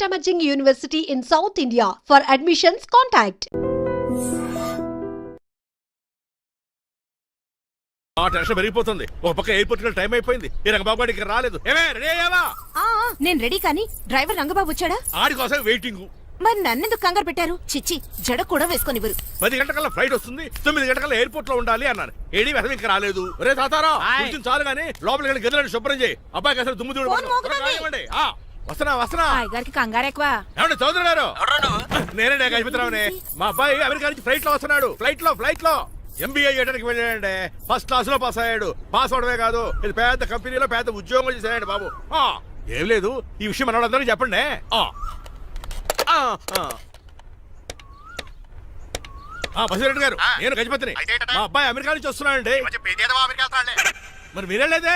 Emerging University in South India. For admissions, contact. Tension పెరిగిపోతుంది. ఒక పక్క ఎయిర్పోర్ట్ టైం అయిపోయింది. ఈ రంగబాబు ఇక్కడ రాలేదు. ఏమే రెడీ అయ్యావా? నేను రెడీ, కానీ డ్రైవర్ రంగబాబు వచ్చాడా? ఆడి కోసం వెయిటింగ్. మరి నన్నెందుకు కంగారు పెట్టారు? చిచ్చి, జడ కూడా వేసుకొనివ్వరు. 10 గంటల ఫ్లైట్ వస్తుంది, 9 గంటల ఎయిర్పోర్ట్ లో ఉండాలి అన్నారు. ఏడి వెధం ఇంకా రాలేదు. రే తాతారా, కొంచెం చాలు గానీ లోపలికి వెళ్ళి గదిలో శుభ్రం చేయి. అబ్బాయికి అసలు దుమ్ము దూడు. వస్తున్నా. గారికి కంగారు ఎక్కువ. ఏమండి చౌదరి గారు? నేనే గజపతిరావునే. మా అబ్బాయి అమెరికా నుంచి ఫ్లైట్ లో వస్తున్నాడు. ఫ్లైట్ లో MBA చేయడానికి వెళ్ళాడండి. ఫస్ట్ క్లాస్ లో పాస్ అయ్యాడు. పాస్ అవడమే కాదు, ఇది పెద్ద కంపెనీలో పెద్ద ఉద్యోగం చేశాడు బాబు. ఏం లేదు, ఈ విషయం మన వాళ్ళందరూ చెప్పండి. బసిరెడ్డి గారు, నేను గజపతిని. మా అబ్బాయి అమెరికా నుంచి వస్తున్నాడండి. మరి మీరేలేదే?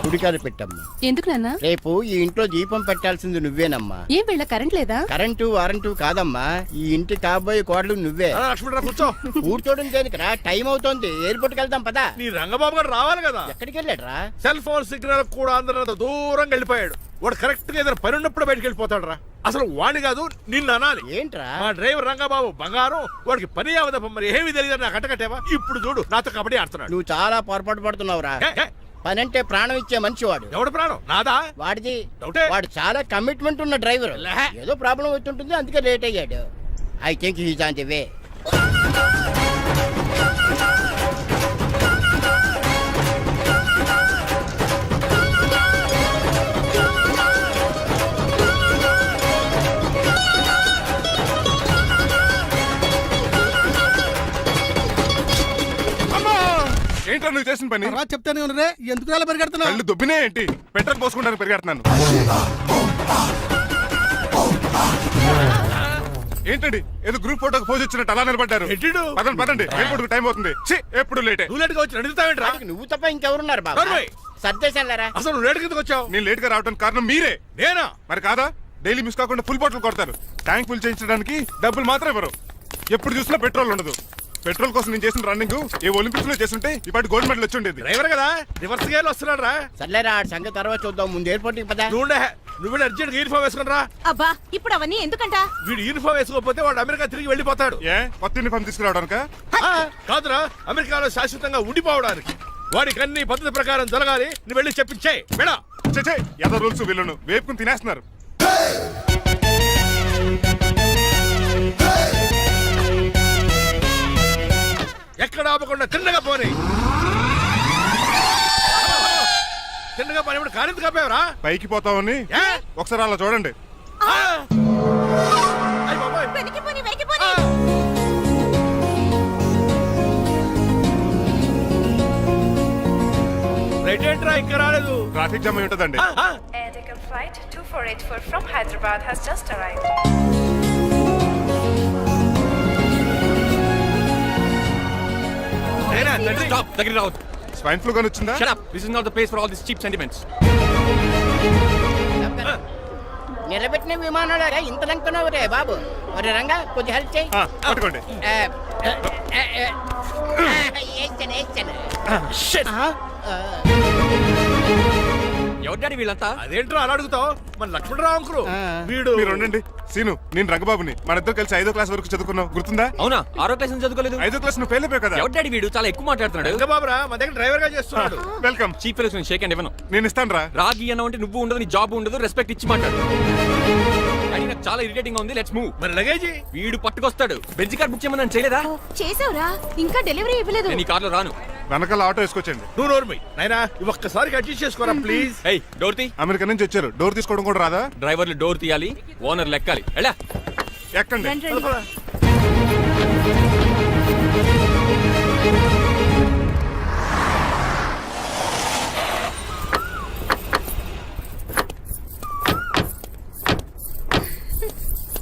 గుడికారు పెట్టమ్మా. ఎందుకు నాన్న? రేపు ఈ ఇంట్లో దీపం పెట్టాల్సింది నువ్వేనమ్మా. ఏం వీళ్ళ కరెంట్ లేదా? కరెంటు వారంటూ కాదమ్మా, ఈ ఇంటి కాబోయే కోడలు నువ్వే. లక్ష్మణరావు కూర్చో. కూర్చోడం దేనికిరా, టైం అవుతోంది. ఎయిర్పోర్ట్ కి వెళ్దాం పదా. నీ రంగబాబు గారు రావాలి కదా. ఎక్కడికి వెళ్ళాడ్రా? సెల్ ఫోన్ సిగ్నల్ కూడా అందరూ దూరంగా వెళ్ళిపోయాడు. వాడు కరెక్ట్ గా ఏదైనా పని ఉన్నప్పుడు బయటకు వెళ్ళిపోతాడు రా. అసలు వాణి కాదు, నిన్ను అనాలి. ఏంట్రా? మా డ్రైవర్ రంగబాబు బంగారం. వాడికి పని అవదప్ప, మరి ఏమీ తెలియదు. నాకు కట్టకట్టేవా? ఇప్పుడు చూడు, నాతో కబడ్డీ ఆడుతున్నాడు. నువ్వు చాలా పొరపాటు పడుతున్నావురా. పని అంటే ప్రాణం ఇచ్చే మనిషి వాడు. ఎవడు ప్రాణం? నాదా? వాడిది. డౌటే. వాడు చాలా కమిట్మెంట్ ఉన్న డ్రైవర్. ఏదో ప్రాబ్లం అవుతుంటుంది, అందుకే లేట్ అయ్యాడు. I think he's on the way. ఏంట్రా నువ్వు చేసిన పని? చెప్తానే ఉన్నదే, ఎందుకు అలా పరిగెడుతున్నావు? కళ్ళు దుబ్బినే ఏంటి? పెట్రోల్ పోసుకుంటాను పరిగెడుతున్నాను. ఏంటండి ఏదో గ్రూప్ ఫోటోకి పోజ్ ఇచ్చినట్టు అలా నిలబడ్డారు? పదండి, ఎయిర్పోర్ట్ టైం అవుతుంది. ఎప్పుడు లేట్. నువ్వు లేట్గా వచ్చి నడుస్తావేంట్రా? నువ్వు తప్ప ఇంకెవరున్నారు బాబా? సర్దేశారా? అసలు నువ్వు లేట్ కిందకు వచ్చావు. నేను లేట్ గా రావడానికి కారణం మీరే. నేనా? మరి కాదా? డైలీ మిస్ కాకుండా ఫుల్ బాటిల్ కొడతారు. ట్యాంక్ ఫుల్ చేయించడానికి డబ్బులు మాత్రం ఇవ్వరు. ఎప్పుడు చూసినా పెట్రోల్ ఉండదు. పెట్రోల్ కోసం నేను చేసిన రన్నింగ్ ఏ ఒలింపిక్స్ లో చేస్తుంటే ఇప్పటి గోల్డ్ మెడల్ వచ్చి ఉండేది. డ్రైవర్ కదా, రివర్స్ గేర్ వస్తున్నాడు రా. సర్లేరా, సంగతి తర్వాత చూద్దాం. ముందు ఎయిర్పోర్ట్ కి పదా. నువ్వు అర్జెంట్ యూనిఫామ్ వేసుకుని రా. అబ్బా, ఇప్పుడు అవన్నీ ఎందుకంట? వీడు యూనిఫామ్ వేసుకోకపోతే వాడు అమెరికా తిరిగి వెళ్ళిపోతాడు. ఏ కొత్త యూనిఫామ్ తీసుకురావడానికా? కాదురా, అమెరికాలో శాశ్వతంగా ఉండిపోవడానికి. వాడికి అన్ని పద్ధతి ప్రకారం జరగాలి. నువ్వు వెళ్ళి చెప్పించే వెళ్ళా. ఏదో రూల్స్ వీళ్ళను వేపుకుని తినేస్తున్నారు. ఎక్కడ ఆపకుండా తిన్నగా పోనీ. తిన్నగా పోనీ. ఇప్పుడు కారింత కప్పేవరా? పైకి పోతామని ఒకసారి అలా చూడండి. రైట్ ఏంట్రా ఇంకా రాలేదు? ట్రాఫిక్ జామ్ అయి ఉంటుందండి. Air Deccan flight 2484 from Hyderabad has just arrived. Stop! దగ్గరికి రావద్దు. స్వైన్ ఫ్లూ గాని వచ్చిందా? Shut up! This is not the place for all these cheap sentiments. నిలబెట్టిన విమానాలు ఇంత లంకున్నావు రే బాబు. ఒరే రంగా, కొద్ది హెల్ప్ చేయి. పట్టుకోండి. ఎవరు డాడీ వీళ్ళంతా? అదేంట్రా అలా అడుగుతావు? మన లక్ష్మణరావు అంకులు వీడు. మీరు ఉండండి. సీను, నేను రంగబాబుని. మన ఇద్దరు కలిసి 5వ క్లాస్ వరకు చదువుకున్నావు, గుర్తుందా? అవునా? 6వ క్లాస్ నుంచి చదువుకోలేదు. 5వ క్లాస్ నువ్వు ఫెయిల్ అయిపోయావు కదా. ఎవరు డాడీ వీడు? చాలా ఎక్కువ మాట్లాడుతున్నాడు. రంగబాబురా, మా దగ్గర డ్రైవర్ గా చేస్తున్నాడు. Welcome. Cheap fellows shake hand ఇవ్వను. నేను ఇస్తాను రా. రాగి అన్న అంటే నువ్వు ఉండదు, నీ జాబ్ ఉండదు, రెస్పెక్ట్ ఇచ్చి మాట్లాడు. డాడీ నాకు చాలా ఇరిటేటింగ్ గా ఉంది. Let's move. మరి లగేజీ వీడు పట్టుకొస్తాడు. బెంజ్ కార్ బుక్ చేయమని చేయలేదా? చేసావురా, ఇంకా డెలివరీ ఇవ్వలేదు. నేను ఈ కార్ లో రాను. వెనకాల ఆటో వేసుకొచ్చండి. నువ్వు నోర్మై నాయనా, ఒక్కసారికి అడ్జస్ట్ చేసుకోరా ప్లీజ్. ఏయ్, డోర్ తీ. అమెరికా నుంచి వచ్చారు, డోర్ తీసుకోవడం కూడా రాదా? డ్రైవర్లు డోర్ తీయాలి, ఓనర్ లెక్కాలి. ఎలా ఎక్కండి.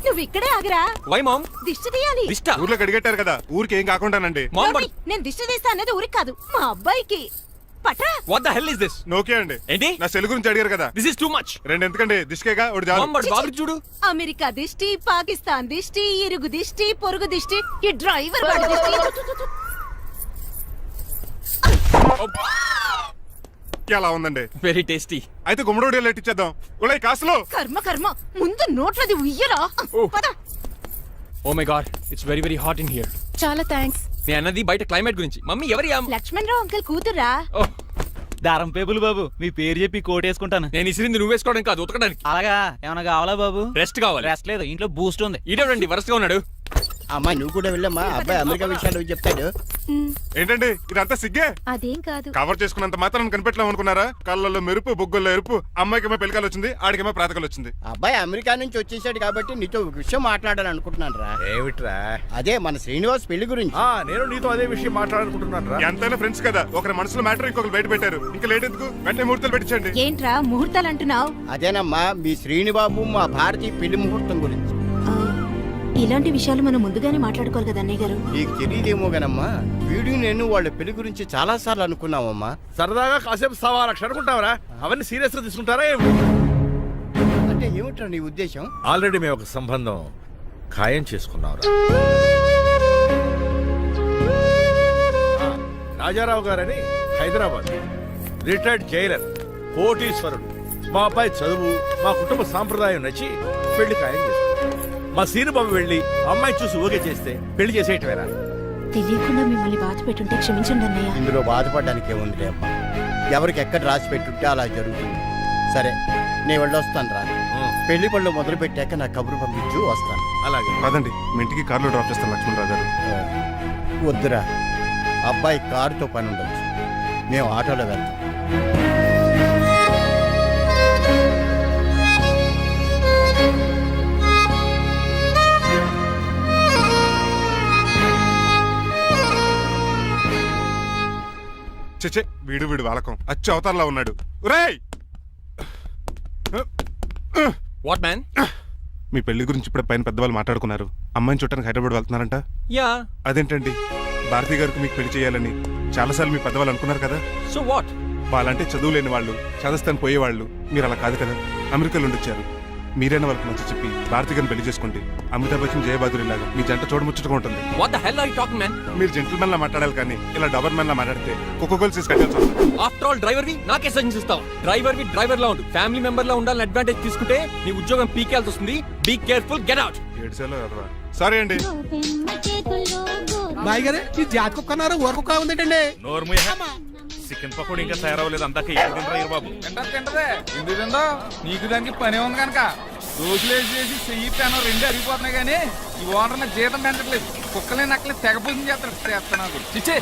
నువ్వు ఇక్కడే ఆగిరా. Why ma'am? దిష్టి తీయాలి. దిష్ట? ఊర్లో కడిగట్టారు కదా, ఊరికి ఏం కాకుండానండి. నేను దిష్టి తీస్తా అన్నది ఊరికి కాదు, మా అబ్బాయికి. పట్రా. What the hell is this? నోకే అండి. ఏంటి? నా సెల్ గురించి అడిగారు కదా. This is too much. రెండు ఎందుకండి, దిష్కేగా ఒకటి చాలు. బాబు చూడు. అమెరికా దిష్టి, పాకిస్తాన్ దిష్టి, ఇరుగు దిష్టి, పొరుగు దిష్టి, ఈ డ్రైవర్ వాడి దిష్టి. ఎలా ఉందండి? Very tasty. అయితే గుమ్మడి లైట్ ఇచ్చేద్దాం. ఉలై కాసులో. కర్మ కర్మ ముందు నోట్లది ఉయ్యరా పద. Oh my god, it's very very hot in here. చాలా థ్యాంక్స్. నేను అన్నది బయట క్లైమేట్ గురించి. మమ్మీ ఎవరి లక్ష్మణ్ రావు అంకుల్ కూతురా. ఓహ్, దారం పేపులు బాబు, మీ పేరు చెప్పి కోటేసుకుంటాను. నేను ఇసిరింది నువ్వు వేసుకోవడం కాదు, ఉతకడానికి. అలాగా ఏమైనా కావాలా బాబు? రెస్ట్ కావాలి. రెస్ట్ లేదు, ఇంట్లో బూస్ట్ ఉంది. ఇదేవండి వరుసగా ఉన్నాడు. అమ్మా నువ్వు కూడా వెళ్ళమ్మా, అబ్బాయి అమెరికా విషయాలు చెప్తాడు. ఏంటండి ఇదంతా సిగ్గే? అదేం కాదు. కవర్ చేసుకున్నంత మాత్రం కనిపెట్టలేము అనుకున్నారా? కళ్ళల్లో మెరుపు, బొగ్గుల్లో ఎరుపు. అమ్మాయికేమో పెళ్ళికాలు వచ్చింది, ఆడికేమో ప్రాతకాలు వచ్చింది. అబ్బాయి అమెరికా నుంచి వచ్చేసాడు కాబట్టి నీతో ఒక విషయం మాట్లాడాలని అనుకుంటున్నాను రా. ఏమిట్రా? అదే మన శ్రీనివాస్ పెళ్లి గురించి. నేను నీతో అదే విషయం మాట్లాడాలనుకుంటున్నాను రా. ఎంతైనా ఫ్రెండ్స్ కదా, ఒకరి మనసులో మ్యాటర్ ఇంకొకరు బయట పెట్టారు. ఇంకా లేట్ ఎందుకు, వెంటనే ముహూర్తాలు పెట్టించండి. ఏంట్రా ముహూర్తాలు అంటున్నావు? అదేనమ్మా మీ శ్రీనిబాబు మా భారతీయ పెళ్లి ముహూర్తం గురించి. ఇలాంటి విషయాలు మనం ముందుగానే మాట్లాడుకోవాలి కదా అన్నయ్య గారు. నీకు తెలియదేమో గనమ్మా, వీడు నేను వాళ్ళ పెళ్లి గురించి చాలా సార్లు అనుకున్నామమ్మా. సరదాగా కాసేపు 1.25 లక్షలు అనుకుంటావరా? అవన్నీ సీరియస్ గా తీసుకుంటారా ఏమి? అంటే ఏమిట్రా నీ ఉద్దేశం? ఆల్రెడీ మేము ఒక సంబంధం ఖాయం చేసుకున్నాం. రాజారావు గారని హైదరాబాద్ రిటైర్డ్ జైలర్, కోటీశ్వరుడు. మా అబ్బాయి చదువు, మా కుటుంబ సాంప్రదాయం నచ్చి పెళ్లి ఖాయం చేసుకున్నాం. మా సీనుబాబు వెళ్ళి అమ్మాయి చూసి ఓకే చేస్తే పెళ్లి చేసేయటమేరా? తెలియకుండా మిమ్మల్ని బాధ పెట్టుంటే క్షమించండి అన్నయ్య. ఇందులో బాధపడడానికి ఏముంది అమ్మా, ఎవరికి ఎక్కడ రాసి పెట్టుంటే అలా జరుగుతుంది. సరే నేను వెళ్ళొస్తాను రా. పెళ్లి పళ్ళు మొదలు పెట్టాక నా కబురు పంపించు, వస్తాను. అలాగే. కాదండి, మీ ఇంటికి కార్లో డ్రాప్ చేస్తాను లక్ష్మణరావు గారు. వద్దురా, అబ్బాయి కారుతో పని ఉండొచ్చు, మేము ఆటోలో వెళ్తాం. చెచ్చే, వీడు వాలకం అచ్చు అవతారంలా ఉన్నాడు. రేయ్, వాట్ మ్యాన్? మీ పెళ్లి గురించి ఇప్పుడే పైన పెద్దవాళ్ళు మాట్లాడుకున్నారు. అమ్మాయిని చుట్టానికి హైదరాబాద్ వెళ్తున్నారంట. యా. అదేంటండి, భారతి గారికి మీకు పెళ్లి చేయాలని చాలాసార్లు మీ పెద్దవాళ్ళు అనుకున్నారు కదా. So what? వాళ్ళంటే చదువు లేని వాళ్ళు, చదస్తాను పోయేవాళ్ళు. మీరు అలా కాదు కదా, అమెరికాలో ఉండొచ్చారు. మీరైనా వాళ్ళకి మంచి చెప్పి భారతి గారిని పెళ్లి చేసుకోండి. అమితాబ్ బచ్చన్, జయబాదురి లాగా మీ జంట చూడముచ్చటగా ఉంటుంది. What the hell are you talking man? మీరు జెంటిల్మెన్ లా మాట్లాడాలి కానీ ఇలా డబర్ మ్యాన్ లా మాట్లాడితే కోకోకోల్ సీస్ కట్టాల్సి వస్తుంది. ఆఫ్టర్ ఆల్ డ్రైవర్ వి నాకే సజెషన్ ఇస్తావు? డ్రైవర్ వి డ్రైవర్ లా ఉండు, ఫ్యామిలీ మెంబర్ లా ఉండాలని అడ్వాంటేజ్ తీసుకుంటే నీ ఉద్యోగం పీకేల్సి వస్తుంది. Be careful, get out. Sorry అండి. బాయ్ గారే ఈ జాతి కుక్క అన్నారు, ఊర కుక్క ఉందేటండి. చికెన్ పకోడీ ఇంకా తయారవ్వలేదు, అందాక బాబు. నీకు దానికి పని ఉంది కనుక దోశలేసి చేసి చెయ్యి పెనం రెండు అరిగిపోతున్నాయి కానీ ఈ ఓనర్ నాకు జీతం పెంచట్లేదు. కుక్కలే నక్కలే తెగపోతుంది చేస్తాను. చిచ్చే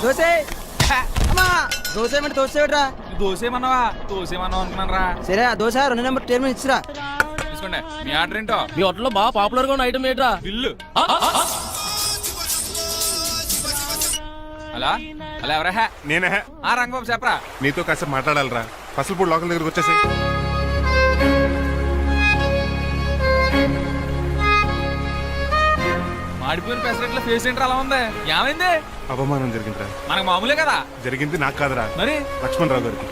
దోశ దోశ దోసేమన్నావా? దోసేమన్నావు అనుకున్నాను రా. సరే ఆ దోశ 2 నెంబర్ టేబుల్ ఇచ్చిరా. తీసుకోండి, మీ ఆర్డర్ ఏంటో? మీ హోటల్లో బాగా పాపులర్ గా ఉన్న ఐటమ్ ఏంట్రా? బిల్లు. అలా అలా ఎవరా? నేనే. ఆ రంగబాబు చెప్పరా. నీతో కాసేపు మాట్లాడాలరా. పసలపూడి లోకల్ దగ్గరకు వచ్చేసి. మాడిపోయిన పెసరట్ల ఫేస్ ఏంటర్ అలా ఉంది? ఏమైంది? అవమానం జరిగిందిరా. మనకు మామూలే కదా. జరిగింది నాకు కాదురా, మరి లక్ష్మణరావు గారికి.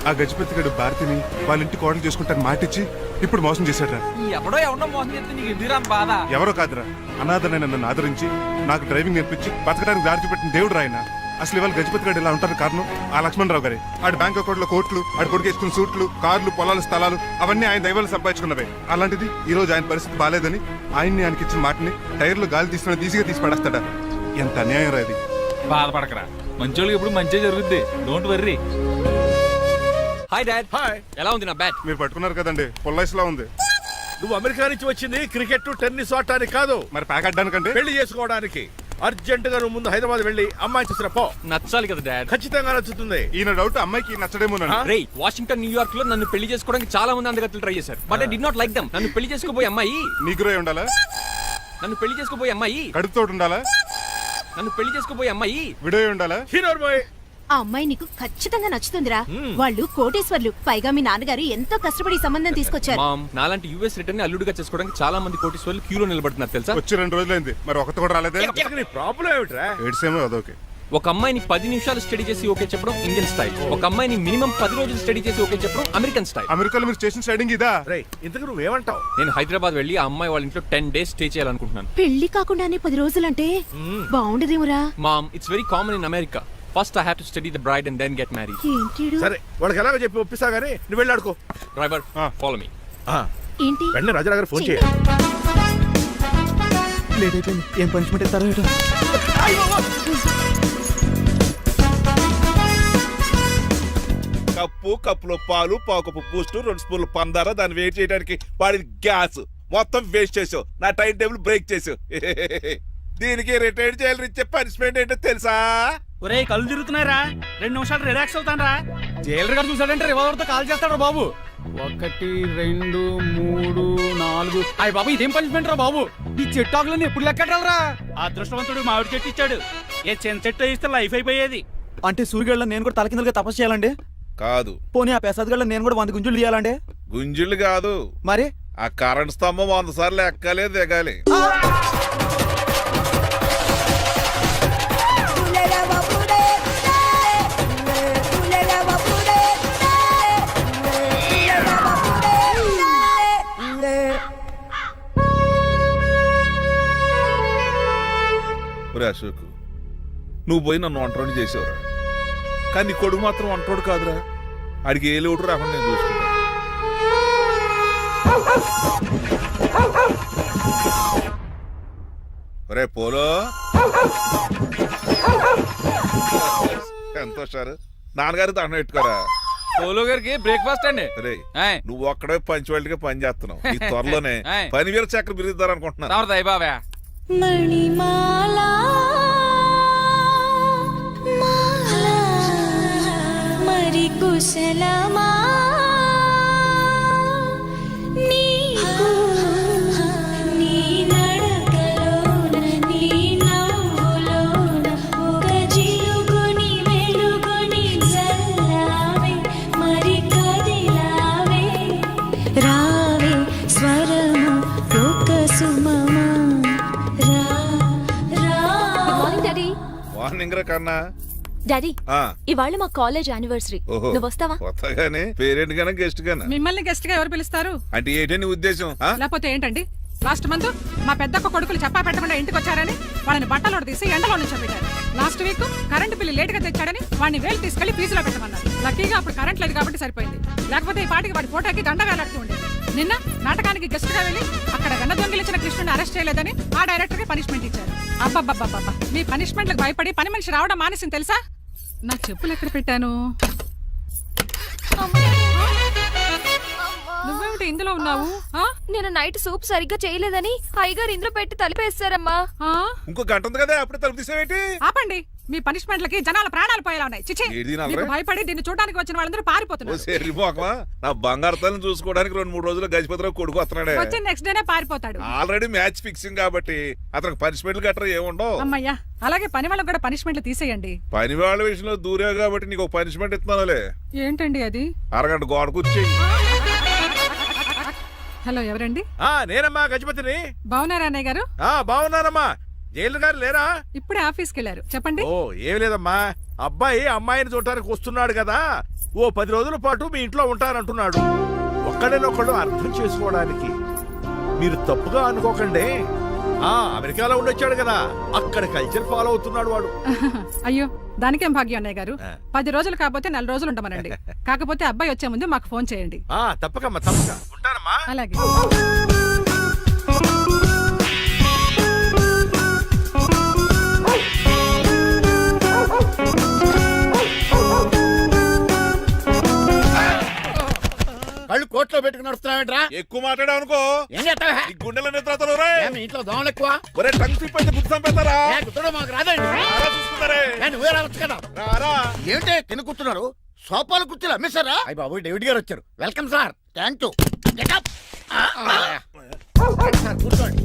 ఆ గజపతిగడు భారతిని వాళ్ళ ఇంటి కోడలు చేసుకుంటాను మాటిచ్చి ఇప్పుడు మోసం చేశాడ్రా. ఎవడో ఎవడో మోసం చేస్తే నీకు ఎందుకురా బాధ? ఎవరో కాదురా, అనాథనైన నన్ను ఆదరించి నాకు డ్రైవింగ్ నేర్పించి బతకడానికి దారి చూపెట్టిన దేవుడు ఆయన. అసలు ఇవాళ గజపతి గడు ఇలా ఉంటారు కారణం ఆ లక్ష్మణరావు గారే. ఆడి బ్యాంక్ అకౌంట్ లో కోట్లు, ఆడి కొడుకేసుకున్న సూట్లు, కార్లు, పొలాలు, స్థలాలు అవన్నీ ఆయన దైవాలు సంపాదించుకున్నవే. అలాంటిది ఈ రోజు ఆయన పరిస్థితి బాలేదని ఆయన్ని ఆయనకి ఇచ్చిన మాటని టైర్లు గాలి తీసిన ఈజీగా తీసి పడేస్తాడా? ఎంత అన్యాయం రా ఇది. బాధపడకరా, మంచోళ్ళకి ఇప్పుడు మంచి జరుగుద్ది. Don't worry. Hi dad. Hi. ఎలా ఉంది నా బ్యాట్? మీరు పట్టుకున్నారు కదండి, పొల్లైస్లా ఉంది. నువ్వు అమెరికా నుంచి వచ్చింది క్రికెట్, టెన్నిస్ ఆడటానికి కాదు, మరి ప్యాక్ అడ్డానికంటే పెళ్లి చేసుకోవడానికి. అర్జెంట్ గా నువ్వు ముందు హైదరాబాద్ వెళ్ళి అమ్మాయి చూసిన పో. నచ్చాలి కదా డాడ్. ఖచ్చితంగా నచ్చుతుంది. ఈయన డౌట్ అమ్మాయికి నచ్చడేమోనండి. రేయ్, వాషింగ్టన్, న్యూయార్క్ లో నన్ను పెళ్లి చేసుకోవడానికి చాలా మంది అందగత్తలు ట్రై చేశారు. But I did not like them. నన్ను పెళ్లి చేసుకోబోయే అమ్మాయి నీకురై ఉండాలా? నన్ను పెళ్లి చేసుకోబోయే అమ్మాయి కడుపుతో ఉండాలా? నన్ను పెళ్లి చేసుకోబోయే అమ్మాయి విడో ఉండాలా? Hero boy. ఆ అమ్మాయి నీకు ఖచ్చితంగా నచ్చుతుందిరా. వాళ్ళు కోటేశ్వర్లు, పైగా మీ నాన్నగారు ఎంతో కష్టపడి ఈ సంబంధం తీసుకొచ్చారు. మామ్, నాలాంటి యూఎస్ రిటర్న్ అల్లుడిగా చేసుకోవడానికి చాలా మంది కోటీశ్వర్లు క్యూలో నిలబడుతున్నారు తెలుసా? వచ్చి 2 రోజులైంది, మరి ఒకటి కూడా రాలేదే. నీ ప్రాబ్లం ఏమిట్రా? ఏడ్సేమో అదొకే. ఒక అమ్మాయిని 10 నిమిషాలు స్టడీ చేసి ఓకే చెప్పడం ఇండియన్ స్టైల్. ఒక అమ్మాయిని మినిమం 10 రోజులు స్టడీ చేసి ఓకే చెప్పడం అమెరికన్ స్టైల్. అమెరికాలో మీరు స్టేషన్ స్టైడింగ్ ఇదా? రేయ్, ఇంతకు నువ్వేమంటావు? నేను హైదరాబాద్ వెళ్ళి ఆ అమ్మాయి వాళ్ళ ఇంట్లో 10 days స్టే చేయాలనుకుంటున్నాను. పెళ్లి కాకుండానే 10 రోజులంటే బాగుండదేమురా? Mom, it's very common in America. First I have to study the bride and then get married. ఏంటిడు సరే వాళ్ళకి ఎలాగో చెప్పి ఒప్పిస్తా గానీ నువ్వు వెళ్ళి ఆడుకో. Driver follow me. ఏంటి వెంటనే రాజా గారు ఫోన్ చేయాలి. లేట్ అయిపోయింది. ఏం పనిష్మెంట్ ఇస్తారో ఏటో. కప్పులో పాలు పావు కప్పు బూస్ట్ 2 స్పూన్లు పందార దాన్ని వెయిట్ చేయడానికి వాడి గ్యాస్ మొత్తం వేస్ట్ చేసావు. నా టైం టేబుల్ బ్రేక్ చేసావు. దీనికి రిటైర్ చేయాలని ఇచ్చే పనిష్మెంట్ ఏంటో తెలుసా? ఒరే కళ్ళు తిరుగుతున్నారా, 2 నిమిషాలు రిలాక్స్ అవుతాను రా. జైలర్ గారు చూసాడంటే రివాల్వర్ తో కాల్ చేస్తాడు బాబు. 1 2 3 4 అయ్య బాబు ఇదేం పనిష్మెంట్ రా బాబు. ఈ చెట్టు ఆకులన్నీ ఎప్పుడు లెక్కడరా. అదృష్టవంతుడు మామిడి చెట్టు ఇచ్చాడు. ఏ చిన్న చెట్టు ఇస్తే లైఫ్ అయిపోయేది. అంటే సూర్యుగళ్ళ నేను కూడా తలకిందలుగా తపస్సు చేయాలండి? కాదు. పోనీ ఆ పెసాద్ గళ్ళ నేను కూడా 100 గుంజులు తీయాలండి? గుంజులు కాదు, మరి ఆ కరెంట్ స్తంభం 100 సార్లు ఎక్కాలి దిగాలి. అశోక్, నువ్వు పోయి నన్ను వంటోడు చేసేవరా, కానీ నీ కొడుకు మాత్రం వంటోడు కాదురా. అడిగి ఏ లోటు రాకుండా నేను చూసుకుంటా. రే పోలో, ఎంత సార్ నాన్నగారు దండం పెట్టుకోరా. పోలో గారికి బ్రేక్ఫాస్ట్ అండి. రే నువ్వు ఒక్కడే పంచువాళ్ళకి పని చేస్తున్నావు. ఈ త్వరలోనే పని వేరు చక్ర బిరుద్దారు అనుకుంటున్నా. బాబా మణిమాలా మరి కుశలమా నీకు నీ నడకలోన నీ నవ్వులోన ఒక జిలుగుని వెలుగుని జల్లావే మరి కదిలావే రావే స్వరము ఒక సుమమా రా రా. Morning daddy. మార్నింగ్ రా కన్నా. డాడీ ఇవాళ మా కాలేజ్ యానివర్సరీ. నువ్వు వస్తావా? వస్తాగానే పేరెంట్ గానే గెస్ట్ గానా? మిమ్మల్ని గెస్ట్ గా ఎవరు పిలుస్తారు? అంటే ఏంటని ఉద్దేశం? లేకపోతే ఏంటండి, లాస్ట్ మంత్ మా పెద్దక్క కొడుకులు చెప్పా పెట్టకుండా ఇంటికి వచ్చారని వాళ్ళని బట్టలు తీసి ఎండలో నిల్చోబెట్టారు. Last week current bill late గా తెచ్చాడని వాడిని వేలు తీసుకెళ్లి ఫీజులో పెట్టమన్నారు. లక్కీగా అప్పుడు కరెంట్ లేదు కాబట్టి సరిపోయింది. లేకపోతే ఈ పాటికి వాడి ఫోటోకి దండ వేలాడుతూ ఉండేది. నిన్న నాటకానికి గెస్ట్ గా వెళ్ళి అక్కడ వెన్న దొంగిలించిన కృష్ణుని అరెస్ట్ చేయలేదని ఆ డైరెక్టర్ కి పనిష్మెంట్ ఇచ్చారు. అబ్బబ్బబ్బబ్బా, మీ పనిష్మెంట్లకు భయపడి పని మనిషి రావడం మానేసింది తెలుసా? నా చెప్పులు ఎక్కడ పెట్టాను? నువ్వేమిటి ఇందులో ఉన్నావు? నేను నైట్ సూప్ సరిగ్గా చేయలేదని అయ్యగారు ఇందులో పెట్టి తలిపేస్తారమ్మా. ఇంకో గంట ఉంది కదా, అప్పుడే తలుపు తీసేవేంటి? ఆపండి, మీ పనిష్మెంట్లకి జనాల ప్రాణాలు పోయేలా ఉన్నాయి. చిచి, మీకు భయపడి దీన్ని చూడడానికి వచ్చిన వాళ్ళందరూ పారిపోతున్నారు. నా బంగారు తల్లిని చూసుకోవడానికి 2-3 రోజులు గజపతిరావు కొడుకు వస్తున్నాడే. వచ్చి నెక్స్ట్ డేనే పారిపోతాడు. ఆల్రెడీ మ్యాచ్ ఫిక్సింగ్ కాబట్టి అతనికి పనిష్మెంట్లు గట్రా ఏముండవు. అమ్మయ్యా, అలాగే పని వాళ్ళకి కూడా పనిష్మెంట్లు తీసేయండి. పని వాళ్ళ విషయంలో దూరే కాబట్టి నీకు ఒక పనిష్మెంట్ ఇస్తున్నానులే. ఏంటండి అది? అరగంట గోడ కూర్చోయి. హలో, ఎవరండి? నేనమ్మా గజపతిని. బాగున్నారా అన్నయ్య గారు? బాగున్నానమ్మా. జైలు గారు లేరా? ఇప్పుడే ఆఫీస్కి వెళ్ళారు. చెప్పండి. ఓ ఏం లేదమ్మా, అబ్బాయి అమ్మాయిని చూడటానికి వస్తున్నాడు కదా, ఓ 10 రోజుల పాటు మీ ఇంట్లో ఉంటానంటున్నాడు. ఒక్కడేనొక్కడు అర్థం చేసుకోవడానికి మీరు తప్పుగా అనుకోకండి. అమెరికాలో ఉండొచ్చాడు కదా, అక్కడ కల్చర్ ఫాలో అవుతున్నాడు వాడు. అయ్యో, దానికేం భాగ్యం అన్నయ్య గారు. 10 రోజులు కాకపోతే 4 రోజులు ఉండమనండి. కాకపోతే అబ్బాయి వచ్చే ముందు మాకు ఫోన్ చేయండి. తప్పకమ్మా, తప్పక ఉంటానమ్మా. అలాగే. కళ్ళు కోట్లో పెట్టుకుని నడుస్తున్నావేంట్రా? ఎక్కువ మాట్లాడావు అనుకో ఏం చేస్తావా? ఈ గుండెల నిద్రతలు ఇంట్లో దోమలు ఎక్కువ. ఒరే టంగ్ స్లిప్ అయితే గుర్తు చంపేస్తారా? మాకు రాదండి. చూసుకుంటారే. నువ్వే రావచ్చు కదా. ఏంటే కింద కూర్చున్నారు? సోఫాలు కుర్చీలు అమ్మేశారా? అయ్య బాబు, డేవిడ్ గారు వచ్చారు. Welcome sir. Thank you. కూర్చోండి.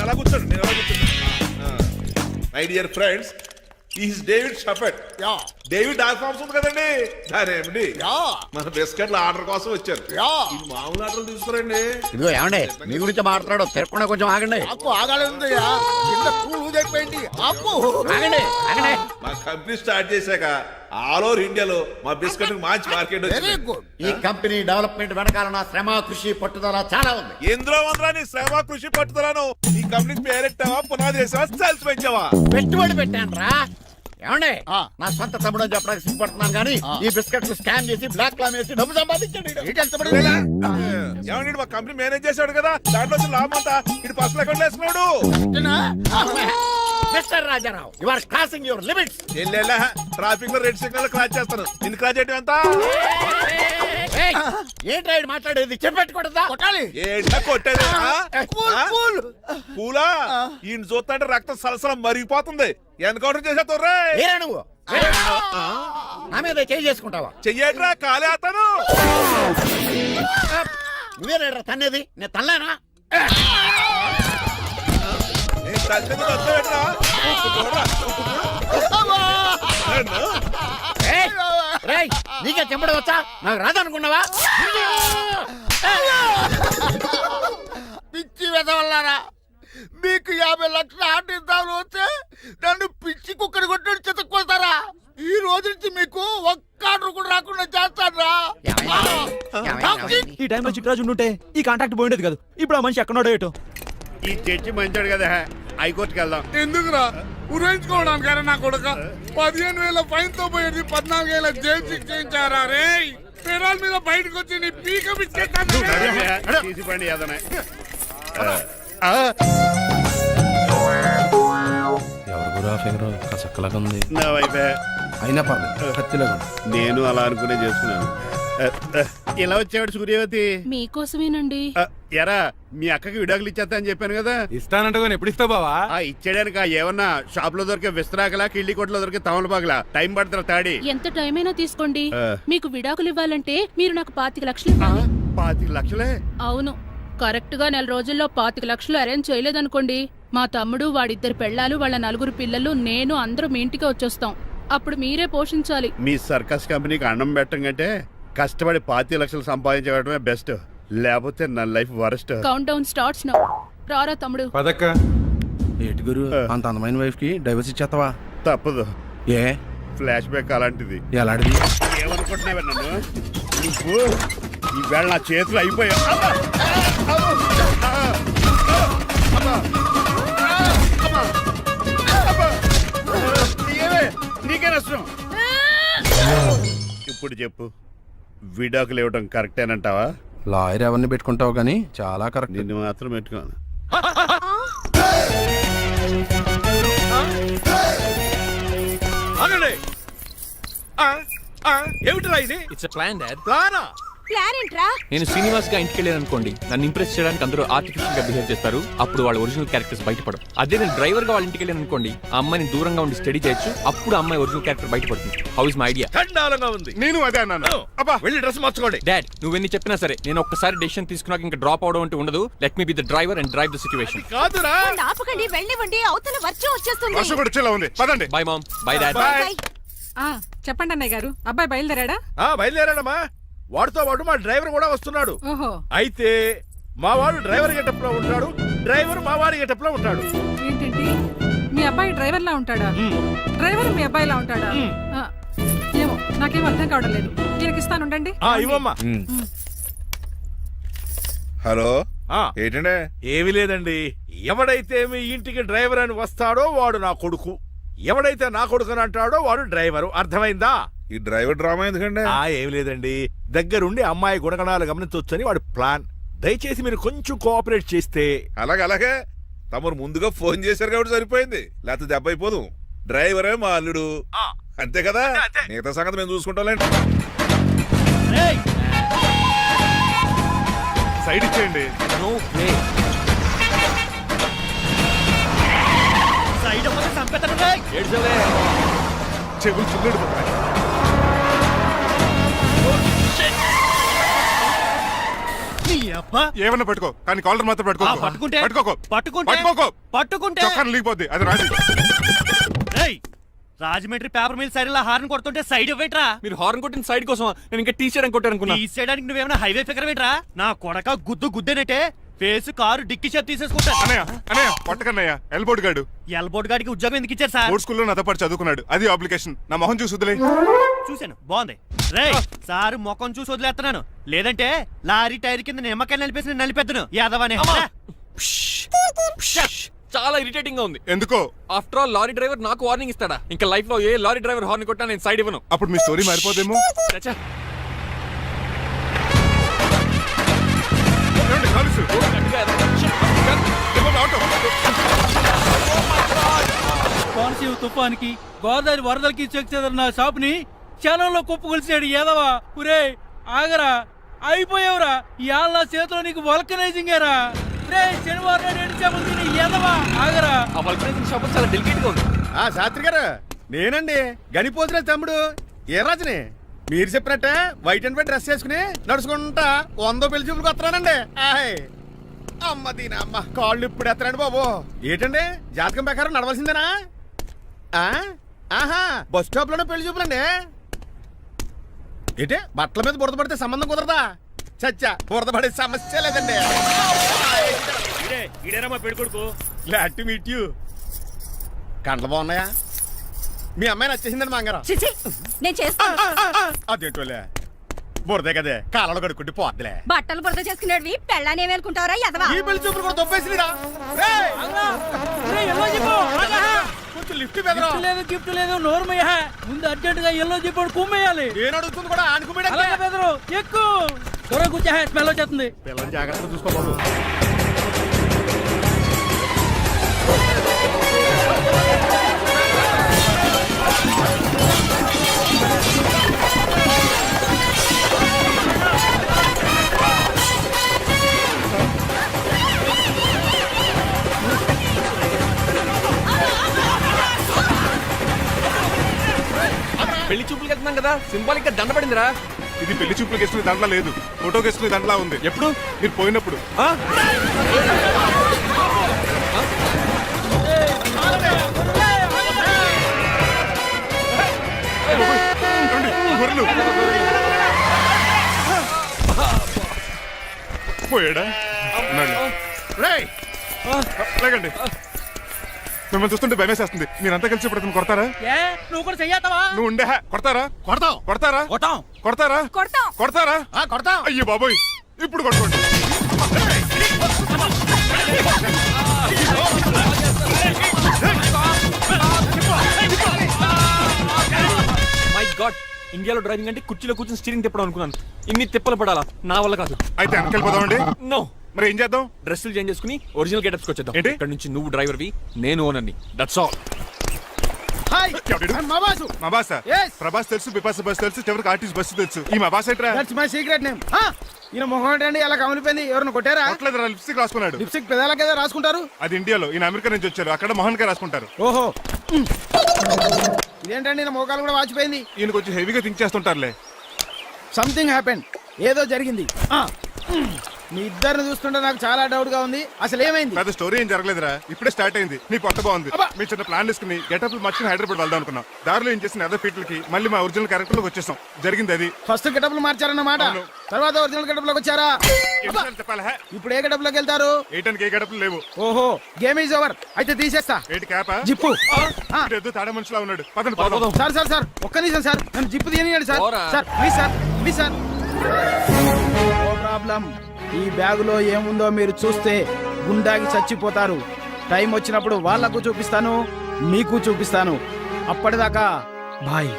అలా కూర్చోండి, నేను అలా కూర్చోండి. My dear friends, is David Shepherd. David డాక్ ఫార్మ్స్ ఉంది కదండి, దానేమిటి మన బిస్కెట్ల ఆర్డర్ కోసం వచ్చారు. మామూలు ఆర్డర్ తీసుకురండి. ఇదిగో ఏమండి, మీ గురించి మాట్లాడు, తిరగకుండా కొంచెం ఆగండి. ఆగాలి. ఆగండి. మా కంపెనీ స్టార్ట్ చేశాక ఆల్ ఓవర్ ఇండియాలో మా బిస్కెట్ మంచి మార్కెట్ వచ్చింది. ఈ కంపెనీ డెవలప్మెంట్ వెనకాల నా శ్రమ, కృషి, పట్టుదల చాలా ఉంది. ఎందులో ఉందిరా నీ శ్రమ, కృషి, పట్టుదలను? ఈ కంపెనీకి పేరెట్టావా, పునాది వేసావా, సేల్స్ పెంచావా? పెట్టుబడి పెట్టాను రా. ఏమండే నా సొంత తమ్ముడు అని చెప్పడానికి సిగ్గుపడుతున్నాను కానీ ఈ బిస్కెట్లు స్కాన్ చేసి బ్లాక్ క్లామ్ వేసి డబ్బు సంపాదించండి. ఏమన్నా మా కంపెనీ మేనేజ్ చేశాడు కదా, దాంట్లో వచ్చిన లాభం అంతా ఇటు పర్సనల్ అకౌంట్ వేసుకున్నాడు. Mister Rajarao you are crossing your limits. Traffic లో రెడ్ సిగ్నల్ క్రాస్ చేస్తాను. నిన్ను క్రాస్ చేయడం ఎంత? ఏంట్రా ఈడు మాట్లాడేది? చెప్పెట్టుకూడదా? కొట్టాలి. ఏంటా కొట్టేది? పూలా ఈయన చూస్తుంటే రక్తం సలసలం మరిగిపోతుంది. ఎన్కౌంటర్ చేసేతో ఏరా నువ్వు నా మీద చేయి చేసుకుంటావా? చెయ్యట్రా కాలే అతను. నువ్వేరా తన్నేది? నేను తనలేనా? నీకే చెంపడం వచ్చా? నాకు రాదనుకున్నావా? పిచ్చి వెదవల్లారా, మీకు 50 లక్షల ఆర్డర్ వస్తే నన్ను పిచ్చి కుక్కడి కొట్టాడు చితక్కొస్తారా? ఈ రోజు నుంచి మీకు ఒక్క ఆర్డర్ కూడా రాకుండా చేస్తాడ్రా. ఈ టైంలో చిట్రాజు ఉంటే ఈ కాంట్రాక్ట్ పోయిండేది కాదు. ఇప్పుడు ఆ మనిషి ఎక్కడో ఏటో. ఈ చర్చి మంచాడు కదా, హైకోర్టుకి వెళ్దాం. ఎందుకురా ఉరేంచుకోవడానికి నా కొడుక 15,000 ఫైన్ తో పోయేది 14 ఏళ్ళ జైలు శిక్ష చేయించారా రే? పెరాల మీద బయటకు వచ్చి నీ పీక తీసిపండి ఏదైనా. నా వైపే అయినా పర్లేదు కత్తిలాగా నేను అలా అనుకునే చేసుకున్నాను. ఇలా వచ్చాడు సూర్యవతి. మీకోసమేనండి. ఎరా మీ అక్కకి విడాకులు ఇచ్చేస్తా అని చెప్పాను కదా. ఇస్తానంట ఎప్పుడు ఇస్తావు బావా? ఇచ్చేయడానికి ఏమన్నా షాప్ లో దొరికే విస్తరాకలా, కిళ్ళి కొట్లో దొరికే తమలపాకలా టైం పడుతున్నా తాడి. ఎంత టైం అయినా తీసుకోండి. మీకు విడాకులు ఇవ్వాలంటే మీరు నాకు 25 లక్షలు ఇవ్వాలి. 25 లక్షలే? అవును, కరెక్ట్ గా 4 రోజుల్లో 25 లక్షలు అరేంజ్ చేయలేదనుకోండి, మా తమ్ముడు, వాడిద్దరు పెళ్ళాలు, వాళ్ళ 4 పిల్లలు, నేను అందరూ మీ ఇంటికి వచ్చేస్తాం. అప్పుడు మీరే పోషించాలి. మీ సర్కస్ కంపెనీకి అన్నం పెట్టం కంటే కష్టపడి 25 లక్షలు సంపాదించడమే బెస్ట్. లేకపోతే నా life worst. Count down starts now. రారా తమ్ముడు. పదక్క. ఏటి గురు అంత అందమైన వైఫ్ కి డైవర్స్ ఇచ్చేస్తావా? తప్పదు. ఏ ఫ్లాష్ బ్యాక్ అలాంటిది. ఎలాంటిది? ఏమనుకుంటున్నావే నన్ను? నువ్వు ఈవేళ నా చేతులు అయిపోయా. నీకే నష్టం. ఇప్పుడు చెప్పు, విడాకులు ఇవ్వడం కరెక్టేనంటావా? లాయర్ ఎవరిని పెట్టుకుంటావు కానీ చాలా కరెక్ట్. నిన్ను మాత్రం పెట్టుకోను. ఏమిటిరా ఇది? It's plan dad. ప్లానా? ప్లాన్ ఏంట్రా? నేను శ్రీనివాస్ గా ఇంటికి వెళ్ళాను అనుకోండి, నన్ను ఇంప్రెస్ చేయడానికి అందరూ ఆర్టిఫిషియల్ గా బిహేవ్ చేస్తారు. అప్పుడు వాళ్ళ ఒరిజినల్ క్యారెక్టర్స్ బయటపడవు. అదే నేను డ్రైవర్ గా వాళ్ళ ఇంటికి వెళ్ళాను అనుకోండి, ఆ అమ్మాయిని దూరంగా ఉండి స్టడీ చేయొచ్చు. అప్పుడు అమ్మాయి ఒరిజినల్ క్యారెక్టర్ బయటపడుతుంది. How is my idea? చండాలంగా ఉంది. నేను అదే అన్నాను. అబ్బా వెళ్ళి డ్రెస్ మార్చుకోండి. డాడ్ నువ్వెన్ని చెప్పినా సరే నేను ఒక్కసారి డెసిషన్ తీసుకున్నాక ఇంకా డ్రాప్ అవడం అంటూ ఉండదు. Let me be the driver and drive the situation. కాదురా, ఆపకండి, వెళ్ళనివ్వండి. అవతల వర్షం వచ్చేస్తుంది. వర్షం కూడా వచ్చేలా ఉంది. పదండి. Bye mom. Bye dad. చెప్పండి అన్నయ్య గారు, అబ్బాయి బయలుదేరాడా? బయలుదేరాడమ్మా. వాడితో పాటు మా డ్రైవర్ కూడా వస్తున్నాడు. ఓహో, అయితే మా వాడు డ్రైవర్ గెటప్ లో ఉంటాడు, డ్రైవర్ మా వాడి గెటప్ లో ఉంటాడు. ఏంటండి మీ అబ్బాయి డ్రైవర్ లా ఉంటాడా? డ్రైవర్ మీ అబ్బాయిలా ఉంటాడా? ఏమో నాకేం అర్థం కావడం లేదు. ఈయనకి ఇస్తాను ఉండండి. ఇవ్వమ్మా. హలో ఆ, ఏంటంటే? ఏమీ లేదండి. ఎవడైతే మీ ఇంటికి డ్రైవర్ అని వస్తాడో వాడు నా కొడుకు, ఎవడైతే నా కొడుకు అని అంటాడో వాడు డ్రైవరు. అర్థమైందా? ఈ డ్రైవర్ డ్రామా ఎందుకంటే? ఏమి లేదండి, దగ్గరుండి అమ్మాయి గుణగణాలు గమనించొచ్చని వాడి ప్లాన్. దయచేసి మీరు కొంచెం కోఆపరేట్ చేస్తే. అలాగే తమరు ముందుగా ఫోన్ చేశారు కాబట్టి సరిపోయింది, లేకపోతే దెబ్బ అయిపోదు. డ్రైవరే మా అల్లుడు, అంతే కదా? మిగతా సంగతి మేము చూసుకుంటాంలేండి. సైడ్ ఇచ్చేయండి. No way. చెవులు చిల్లుడు. ఏమన్నా పట్టుకో, కానీ కాలర్ మాత్రం పట్టుకుంటే చొక్కాను లీగిపోద్ది. అది Raju. Rajahmundry paper mill side horn కొడుతుంటే సైడ్ ఇవ్వట్రా. మీరు హార్న్ కొట్టిన సైడ్ కోసం నేను ఇంకా టీచర్ అని కొట్టాను. తీసేయడానికి నువ్వేమైనా హైవే ఫిగర్ వేట్రా? నా కొడక గుద్దేనట్టే ఫేస్ కారు డిక్కి షేప్ తీసేసుకుంటా. అన్నయ్య పట్టకన్నయ్య. ఎల్బోర్డ్ గాడు. ఎల్బోర్డ్ గాడికి ఉద్యోగం ఎందుకు ఇచ్చారు సార్? బోర్డ్ స్కూల్లో నాతో పాటు చదువుకున్నాడు. అది అప్లికేషన్. నా మొహం చూసి వదిలే. చూశాను, బాగుంది. రే సారు ముఖం చూసి వదిలేస్తున్నాను, లేదంటే లారీ టైర్ కింద నిమ్మకాయలు నలిపేసి నలిపెద్దను యాదవనే. చాలా ఇరిటేటింగ్ గా ఉంది. ఎందుకో? ఆఫ్టర్ ఆల్ లారీ డ్రైవర్ నాకు వార్నింగ్ ఇస్తాడా? ఇంకా లైఫ్ లో ఏ లారీ డ్రైవర్ హార్న్ కొట్టా నేను సైడ్ ఇవ్వను. అప్పుడు మీ స్టోరీ మారిపోదేమో. చచ్చా. ఏమండి, కాలుసు? ఇవ్వండి, ఆటో. కోనసీమ తుఫానికి గోదావరి వరదలకి చెక్ చెదరిన షాప్ ని క్షణంలో కుప్పగొలిసాడు ఏదవా. ఒరే ఆగరా, అయిపోయావురా. ఇవాళ నా చేతిలో నీకు వల్కనైజింగ్ ఏరా. రే శనివారం నాడు ఎండు చేపలు తిని ఏదవా ఆగరా. ఆ వల్కనైజింగ్ షాప్ చాలా డెలికేట్ గా ఉంది. శాస్త్రి గారు, నేనండి గనిపోతున్న తమ్ముడు ఏ రాజుని. మీరు చెప్పినట్టే వైట్ అండ్ వైట్ డ్రెస్ వేసుకుని నడుచుకుంటా 100 పెళ్లి చూపులకు వస్తున్నానండి. అమ్మ దీని అమ్మ కాళ్ళు ఇప్పుడు ఎత్తరండి బాబు. ఏంటండి జాతకం ప్రకారం నడవలసిందేనా? ఆహా, బస్ స్టాప్ లోనే పెళ్లి చూపులండి. ఏంటే బట్టల మీద బురద పడితే సంబంధం కుదరదా? చచ్చా, బురద పడే సమస్య లేదండి. మా పెళ్లి కొడుకు. Glad to meet you. కండ్లు బాగున్నాయా? మీ అమ్మాయి నచ్చేసిందండి మంగారం. నేను చేస్తాను. అదేంటోలే, బురదే కదే కాలంలో కడుక్కుంటే పోద్దులే. బట్టలు బురద చేసుకునేవి పెళ్ళానే వేలుకుంటావరా ఎదవా? ఈ పెళ్లి చూపులు కూడా దొబ్బేసిరా. కొంచెం లిఫ్ట్ బెదరా. లేదు గిఫ్ట్ లేదు, నోర్మయ్య. ముందు అర్జెంట్ గా ఎల్లో చెప్పాడు కుమ్మేయాలి. నేను అడుగుతుంది కూడా ఆనుకుమేడా. బెదరు ఎక్కువ త్వరగా కూర్చో, స్మెల్ వచ్చేస్తుంది. పిల్లల్ని జాగ్రత్తగా చూసుకో బాబు. పెళ్లి చూపులకి వెళ్తున్నాం కదా, సింబాలిక్ గా దండ పడిందిరా. ఇది పెళ్లి చూపులకు వేసుకునే దాంట్లో లేదు, ఫోటోకి వేసుకునే దాంట్లో ఉంది. ఎప్పుడు? మీరు పోయినప్పుడు. గొర్రెలు పోయాడా? లేకండి, మిమ్మల్ని చూస్తుంటే భయమేసేస్తుంది. మీరంతా కలిసి ఇప్పుడు అతను కొడతారా? నువ్వు కూడా చెయ్యతావా? నువ్వు ఉండే కొడతారా? కొడతాం కొడతారా? కొట్టాం. కొడతారా? కొడతాం. కొడతారా? కొడతాం. అయ్యో బాబోయ్, ఇప్పుడు కొట్టుకోండి. మై గాడ్, ఇండియాలో డ్రైవింగ్ అంటే కుర్చీలో కూర్చొని స్టీరింగ్ తిప్పడం అనుకున్నాను. ఇన్ని తిప్పలు పడాలా? నా వల్ల కాదు. అయితే వెనకెళ్ళిపోదామండి. నో. మరి ఏం చేద్దాం? డ్రెస్సులు చేంజ్ చేసుకుని ఒరిజినల్ గెటప్స్ వచ్చేద్దాం. ఏంటి? ఇక్కడ నుంచి నువ్వు డ్రైవర్వి, నేను ఓనర్ని. That's all. హాయ్, ఎవడు? మా బాసు. మా బాస. Yes. ప్రభాస్ తెలుసు, బిపాస బస్ తెలుసు, చివరికి ఆర్టిస్ట్ బస్సు తెలుసు. ఈ మా బాస్ ఏంట్రా? That's my secret name. ఈయన మొహం ఏంటండి అలా కమిలిపోయింది? ఎవరిని కొట్టారా? కొట్టలేదురా, లిప్స్టిక్ రాసుకున్నాడు. లిప్స్టిక్ పెదాలకి ఏదో రాసుకుంటారు. అది ఇండియాలో, ఈయన అమెరికా నుంచి వచ్చారు. అక్కడ మోహన్ గారు రాసుకుంటారు. ఓహో, ఇదేంటండి నా మోకాలు కూడా వాచిపోయింది. ఈయన కొంచెం హెవీగా థింక్ చేస్తుంటారులే. సంథింగ్ హ్యాపెన్, ఏదో జరిగింది. మీ ఇద్దరిని చూస్తుంటే నాకు చాలా డౌట్ గా ఉంది. అసలు ఏమైంది? పెద్ద స్టోరీ ఏం జరగలేదురా, ఇప్పుడే స్టార్ట్ అయింది. నీ కొత్త బాగుంది. అబ్బా. మీ చిన్న ప్లాన్ తీసుకుని గెటప్ మార్చుకుని హైదరాబాద్ వెళ్దాం అనుకున్నాం. దారిలో ఏం చేసిన అదర్ ఫీట్లకి మళ్ళీ మా ఒరిజినల్ క్యారెక్టర్ లోకి వచ్చేసాం. జరిగింది అది. ఫస్ట్ గెటప్లు మార్చారన్నమాట, అవును. తర్వాత ఒరిజినల్ గెటప్ లోకి వచ్చారా? ఎన్నిసార్లు చెప్పాలా? ఇప్పుడు ఏ గెటప్ లోకి వెళ్తారు? ఏటానికి ఏ గెటప్లు లేవు. ఓహో, గేమ్ ఈజ్ ఓవర్. అయితే తీసేస్తా. ఏటి క్యాపా? జిప్పు. ఏదో తాడే మనుషులా ఉన్నాడు. పదండి పోదాం. సార్ సార్ సార్, ఒక్క నిమిషం సార్, నన్ను జిప్పు తీయనియండి సార్. పోరా. Sir please sir, please sir. No problem. ఈ బ్యాగులో ఏముందో మీరు చూస్తే గుండాకి చచ్చిపోతారు. టైం వచ్చినప్పుడు వాళ్లకు చూపిస్తాను, మీకు చూపిస్తాను. అప్పటిదాకా బాయ్.